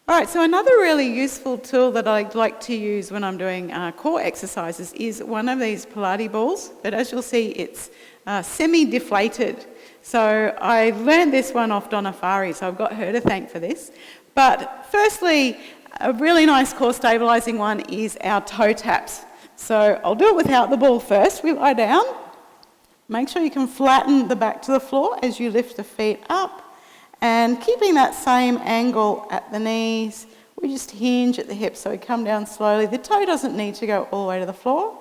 All right, so another really useful tool that I like to use when I'm doing core exercises is one of these Pilates balls, but as you'll see, it's semi-deflated. So I learned this one off Donna Fari, so I've got her to thank for this. But firstly, a really nice core stabilising one is our toe taps. So I'll do it without the ball first. We lie down. Make sure you can flatten the back to the floor as you lift the feet up. And keeping that same angle at the knees, we just hinge at the hips, so we come down slowly. The toe doesn't need to go all the way to the floor,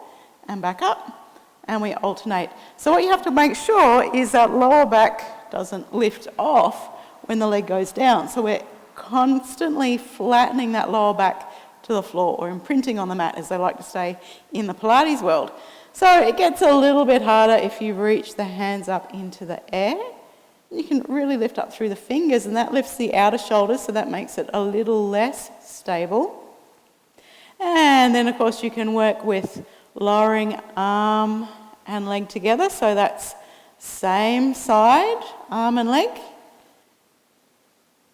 and back up, and we alternate. So what you have to make sure is that lower back doesn't lift off when the leg goes down. So we're constantly flattening that lower back to the floor, or imprinting on the mat, as they like to say in the Pilates world. So it gets a little bit harder if you reach the hands up into the air. You can really lift up through the fingers, and that lifts the outer shoulders, so that makes it a little less stable. And then, of course, you can work with lowering arm and leg together. So that's same side, arm and leg.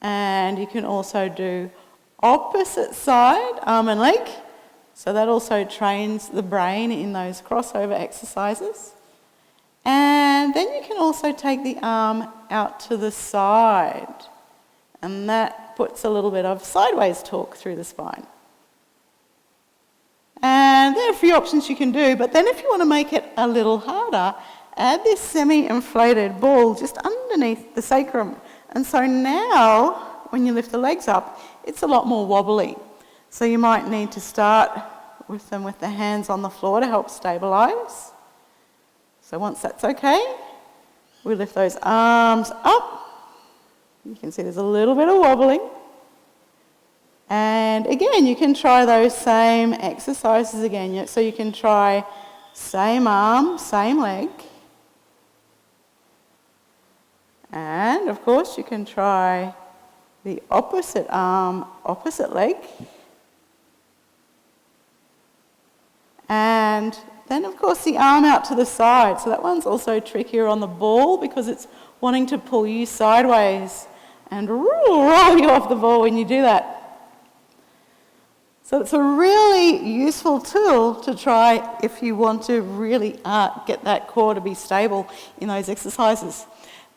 And you can also do opposite side, arm and leg. So that also trains the brain in those crossover exercises. And then you can also take the arm out to the side, and that puts a little bit of sideways torque through the spine. And there are a few options you can do, but then if you want to make it a little harder, add this semi-inflated ball just underneath the sacrum. And so now, when you lift the legs up, it's a lot more wobbly. So you might need to start with them with the hands on the floor to help stabilise. So once that's okay, we lift those arms up. You can see there's a little bit of wobbling. And again, you can try those same exercises again. So you can try same arm, same leg. And of course, you can try the opposite arm, opposite leg. And then, of course, the arm out to the side. So that one's also trickier on the ball because it's wanting to pull you sideways and roll you off the ball when you do that. So it's a really useful tool to try if you want to really get that core to be stable in those exercises.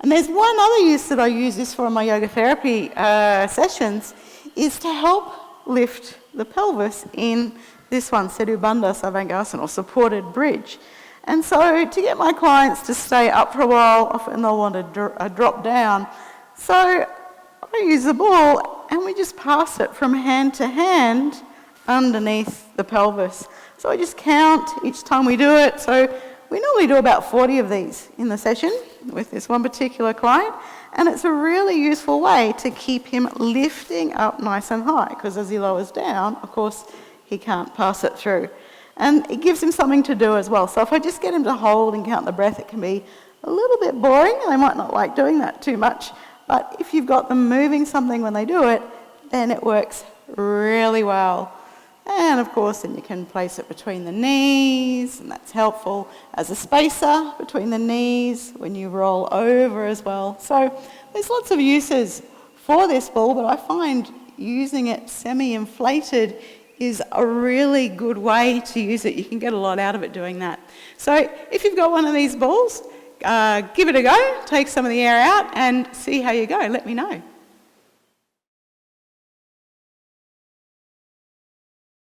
And there's one other use that I use this for in my yoga therapy sessions, is to help lift the pelvis in this one, Setu Bandha Sarvangasana, or supported bridge. And so to get my clients to stay up for a while, often they'll want to drop down. So I use the ball and we just pass it from hand to hand underneath the pelvis. So I just count each time we do it. So we normally do about 40 of these in the session with this one particular client. And it's a really useful way to keep him lifting up nice and high, because as he lowers down, of course, he can't pass it through. And it gives him something to do as well. So if I just get him to hold and count the breath, it can be a little bit boring. They might not like doing that too much. But if you've got them moving something when they do it, then it works really well. And of course, then you can place it between the knees, and that's helpful as a spacer between the knees when you roll over as well. So there's lots of uses for this ball, but I find using it semi-inflated is a really good way to use it. You can get a lot out of it doing that. So if you've got one of these balls, give it a go, take some of the air out and see how you go. Let me know.